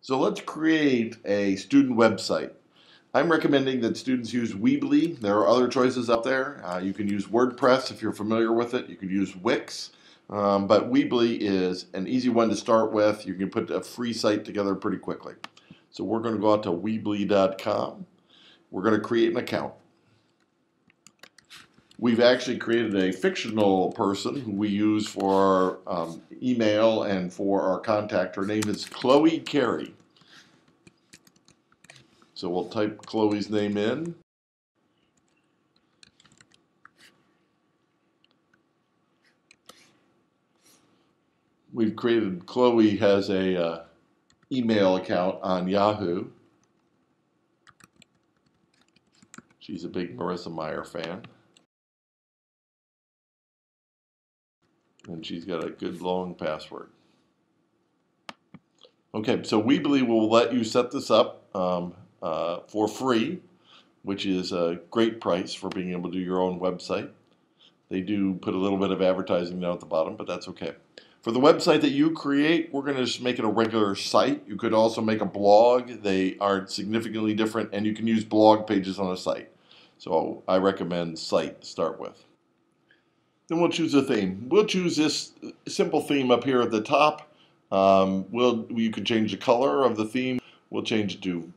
So let's create a student website. I'm recommending that students use Weebly. There are other choices out there. You can use WordPress if you're familiar with it. You could use Wix. But Weebly is an easy one to start with. You can put a free site together pretty quickly. So we're going to go out to Weebly.com. We're going to create an account. We've actually created a fictional person who we use for our email and for our contact. Her name is Chloe Carey. So we'll type Chloe's name in. We've created, Chloe has a email account on Yahoo. She's a big Marissa Mayer fan. And she's got a good long password. Okay, so Weebly will let you set this up for free, which is a great price for being able to do your own website. They do put a little bit of advertising down at the bottom, but that's okay. For the website that you create, we're going to just make it a regular site. You could also make a blog. They are significantly different, and you can use blog pages on a site. So I recommend site to start with. Then we'll choose a theme. We'll choose this simple theme up here at the top. You can change the color of the theme. We'll change it to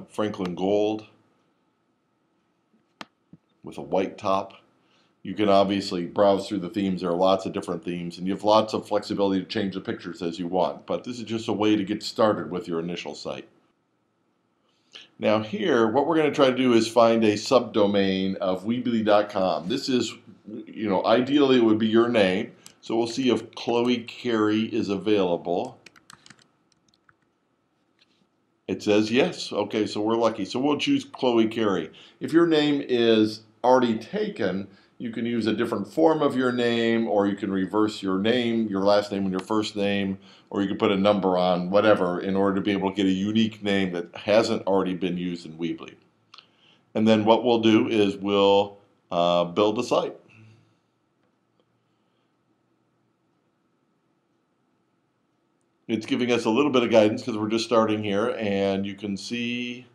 Franklin Gold with a white top. You can obviously browse through the themes. There are lots of different themes, and you have lots of flexibility to change the pictures as you want. But this is just a way to get started with your initial site. Now here, what we're going to try to do is find a subdomain of Weebly.com. This is, ideally it would be your name. So we'll see if Chloe Carey is available. It says yes. Okay, so we're lucky. So we'll choose Chloe Carey. If your name is already taken, you can use a different form of your name, or you can reverse your name, your last name and your first name, or you can put a number on, whatever, in order to be able to get a unique name that hasn't already been used in Weebly. And then what we'll do is we'll build a site. It's giving us a little bit of guidance because we're just starting here, and you can see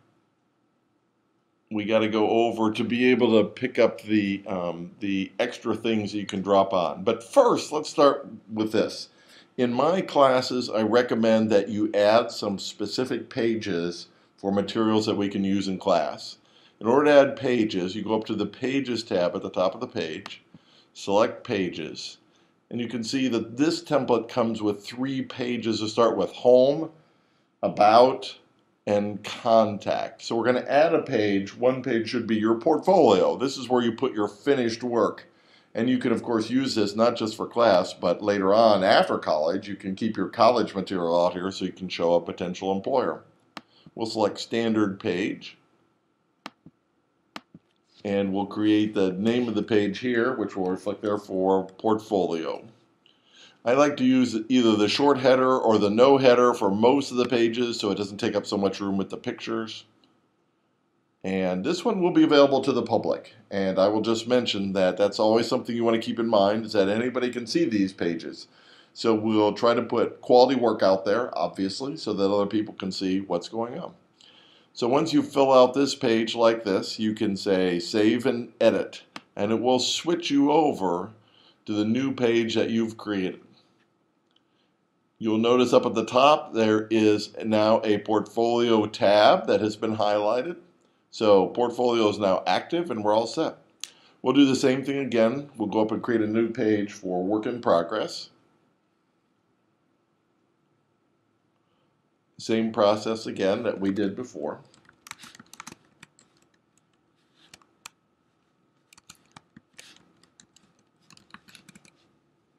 we got to go over to be able to pick up the extra things that you can drop on. But first, let's start with this. In my classes, I recommend that you add some specific pages for materials that we can use in class. In order to add pages, you go up to the Pages tab at the top of the page, select Pages, and you can see that this template comes with 3 pages to start with: Home, About, and Contact. So we're going to add a page. One page should be your portfolio. This is where you put your finished work. And you can, of course, use this not just for class, but later on after college, you can keep your college material out here so you can show a potential employer. We'll select Standard Page. And we'll create the name of the page here, which will reflect there for Portfolio. I like to use either the short header or the no header for most of the pages so it doesn't take up so much room with the pictures. And this one will be available to the public. And I will just mention that that's always something you want to keep in mind, is that anybody can see these pages. So we'll try to put quality work out there, obviously, so that other people can see what's going on. So once you fill out this page like this, you can say Save and Edit, and it will switch you over to the new page that you've created. You'll notice up at the top there is now a Portfolio tab that has been highlighted. So Portfolio is now active and we're all set. We'll do the same thing again. We'll go up and create a new page for Work in Progress. Same process again that we did before.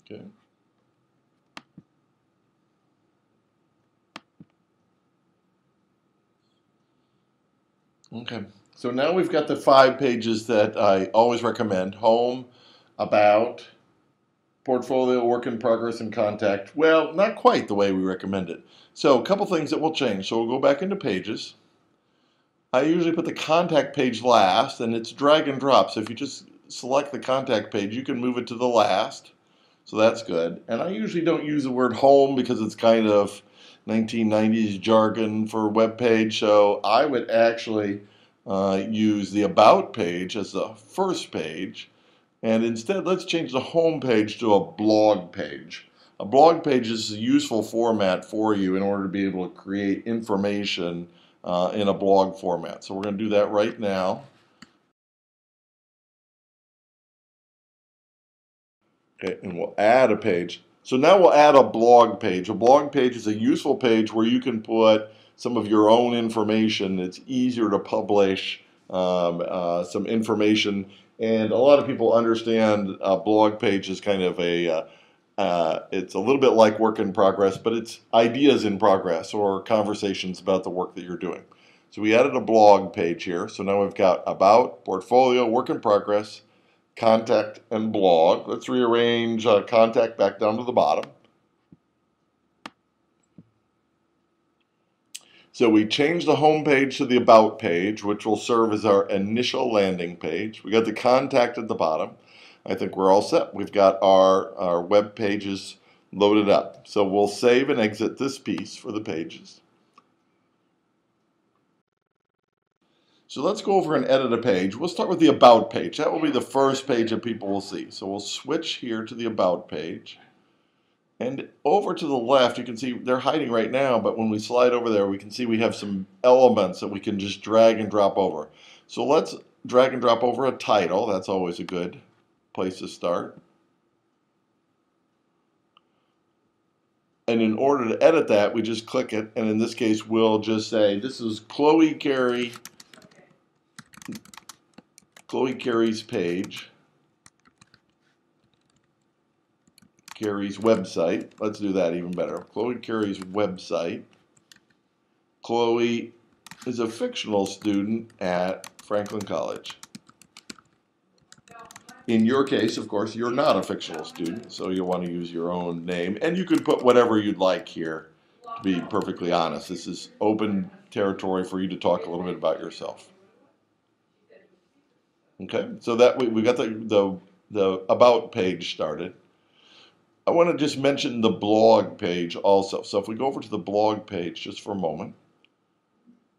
Okay. Okay, so now we've got the 5 pages that I always recommend: Home, About, Portfolio, Work in Progress, and Contact. Well, not quite the way we recommend it. So a couple things that will change. So we'll go back into Pages. I usually put the Contact page last, and it's drag and drop. So if you just select the Contact page, you can move it to the last. So that's good. And I usually don't use the word Home because it's kind of 1990s jargon for web page. So I would actually use the About page as the first page. And instead, let's change the home page to a blog page. A blog page is a useful format for you in order to be able to create information in a blog format. So we're going to do that right now. Okay, and we'll add a page. So now we'll add a blog page. A blog page is a useful page where you can put some of your own information. It's easier to publish some information. And a lot of people understand a blog page is kind of it's a little bit like work in progress, but it's ideas in progress or conversations about the work that you're doing. So we added a blog page here. So now we've got about, portfolio, work in progress, contact, and blog. Let's rearrange contact back down to the bottom. So we changed the home page to the About page, which will serve as our initial landing page. We got the contact at the bottom. I think we're all set. We've got our web pages loaded up. So we'll save and exit this piece for the pages. So let's go over and edit a page. We'll start with the About page. That will be the first page that people will see. So we'll switch here to the About page. And over to the left, you can see they're hiding right now, but when we slide over there, we can see we have some elements that we can just drag and drop over. So let's drag and drop over a title. That's always a good place to start. And in order to edit that, we just click it, and in this case, we'll just say, this is Chloe Carey's page. Carey's website. Let's do that even better. Chloe Carey's website. Chloe is a fictional student at Franklin College. In your case, of course, you're not a fictional student, so you'll want to use your own name. And you can put whatever you'd like here, to be perfectly honest. This is open territory for you to talk a little bit about yourself. Okay, so that we got the About page started. I want to just mention the blog page also. So if we go over to the blog page just for a moment,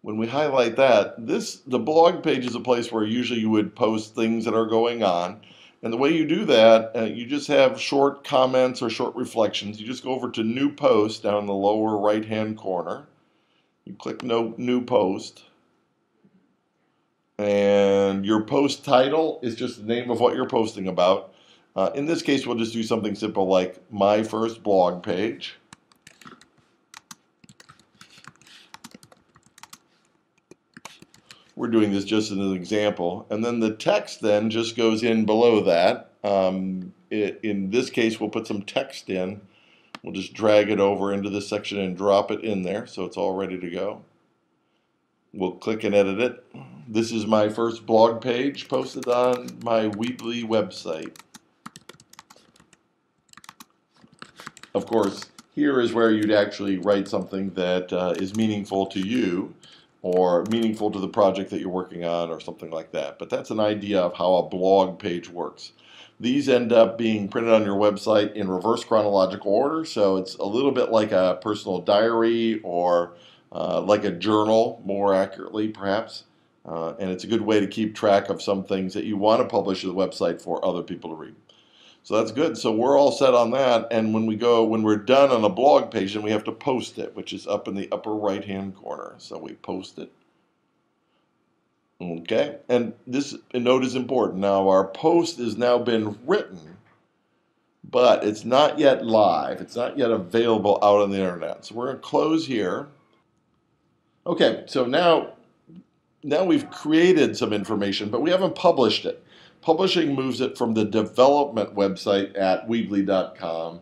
when we highlight that, the blog page is a place where usually you would post things that are going on. And the way you do that, you just have short comments or short reflections. You just go over to New Post down in the lower right-hand corner. You click New Post. And your post title is just the name of what you're posting about. In this case, we'll just do something simple like my first blog page. We're doing this just as an example. And then the text then just goes in below that. In this case, we'll put some text in. We'll just drag it over into this section and drop it in there so it's all ready to go. We'll click and edit it. This is my first blog page posted on my Weebly website. Of course, here is where you'd actually write something that is meaningful to you or meaningful to the project that you're working on or something like that. But that's an idea of how a blog page works. These end up being printed on your website in reverse chronological order, so it's a little bit like a personal diary or like a journal, more accurately perhaps. And it's a good way to keep track of some things that you want to publish to the website for other people to read. So that's good. So we're all set on that. And when we're done on a blog page, then we have to post it, which is up in the upper right-hand corner. So we post it. Okay. And this note is important. Now our post has now been written, but it's not yet live. It's not yet available out on the internet. So we're going to close here. Okay. So now we've created some information, but we haven't published it. Publishing moves it from the development website at Weebly.com,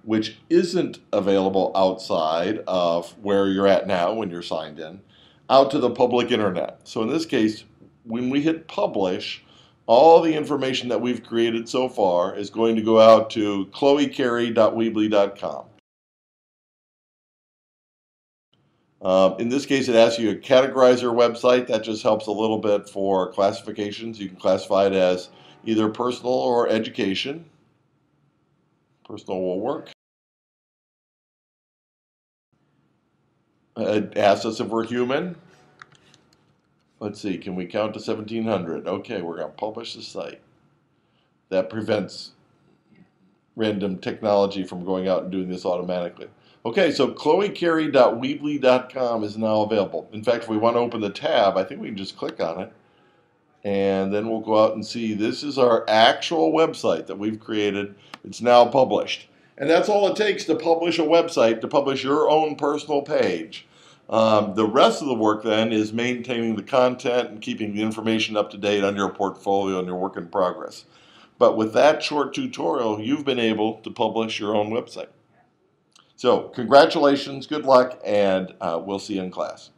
which isn't available outside of where you're at now when you're signed in, out to the public internet. So in this case, when we hit publish, all the information that we've created so far is going to go out to chloecarey.weebly.com. In this case, it asks you to categorize your website. That just helps a little bit for classifications. You can classify it as either personal or education. Personal will work. It asks us if we're human. Let's see, can we count to 1700? Okay, we're going to publish the site. That prevents random technology from going out and doing this automatically. Okay, so chloecarey.weebly.com is now available. In fact, if we want to open the tab, I think we can just click on it. And then we'll go out and see this is our actual website that we've created. It's now published. And that's all it takes to publish a website, to publish your own personal page. The rest of the work then is maintaining the content and keeping the information up to date on your portfolio and your work in progress. But with that short tutorial, you've been able to publish your own website. So congratulations, good luck, and we'll see you in class.